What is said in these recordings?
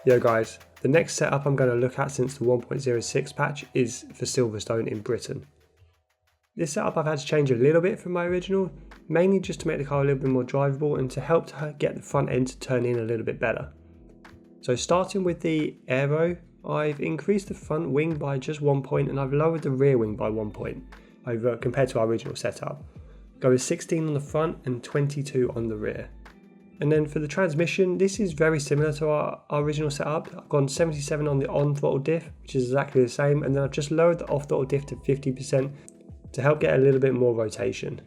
Yo guys, the next setup I'm going to look at since the 1.06 patch is for Silverstone in Britain. This setup I've had to change a little bit from my original, mainly just to make the car a little bit more drivable and to help to get the front end to turn in a little bit better. So starting with the aero, I've increased the front wing by just 1 point and I've lowered the rear wing by 1 point over compared to our original setup. Go with 16 on the front and 22 on the rear. And then for the transmission, this is very similar to our original setup. I've gone 77 on the on throttle diff, which is exactly the same, and then I've just lowered the off throttle diff to 50% to help get a little bit more rotation.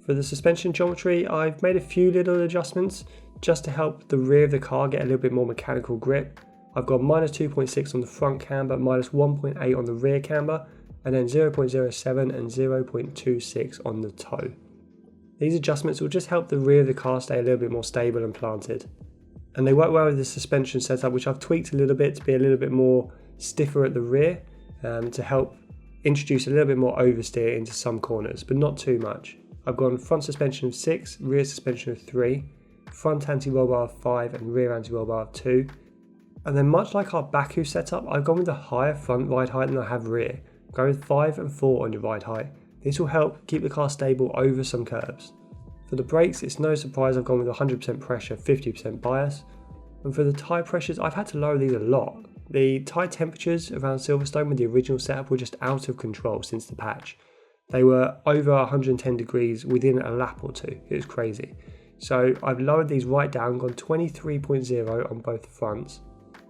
For the suspension geometry, I've made a few little adjustments just to help the rear of the car get a little bit more mechanical grip. I've got minus 2.6 on the front camber, minus 1.8 on the rear camber, and then 0.07 and 0.26 on the toe. These adjustments will just help the rear of the car stay a little bit more stable and planted. And they work well with the suspension setup, which I've tweaked a little bit to be a little bit more stiffer at the rear to help introduce a little bit more oversteer into some corners, but not too much. I've gone front suspension of 6, rear suspension of 3, front anti-roll bar of 5 and rear anti-roll bar of 2. And then much like our Baku setup, I've gone with a higher front ride height than I have rear. Go with 5 and 4 on your ride height. This will help keep the car stable over some curbs. For the brakes, it's no surprise I've gone with 100% pressure, 50% bias. And for the tyre pressures, I've had to lower these a lot. The tyre temperatures around Silverstone with the original setup were just out of control since the patch. They were over 110 degrees within a lap or two. It was crazy. So I've lowered these right down, gone 23.0 on both fronts.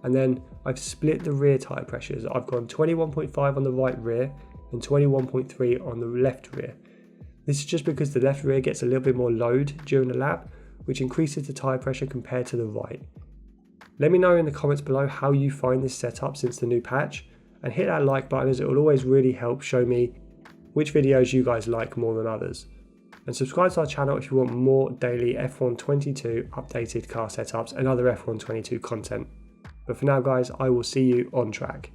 And then I've split the rear tyre pressures. I've gone 21.5 on the right rear and 21.3 on the left rear. This is just because the left rear gets a little bit more load during the lap, which increases the tyre pressure compared to the right. Let me know in the comments below how you find this setup since the new patch, and hit that like button as it will always really help show me which videos you guys like more than others. And subscribe to our channel if you want more daily F1 22 updated car setups and other F1 22 content. But for now guys, I will see you on track.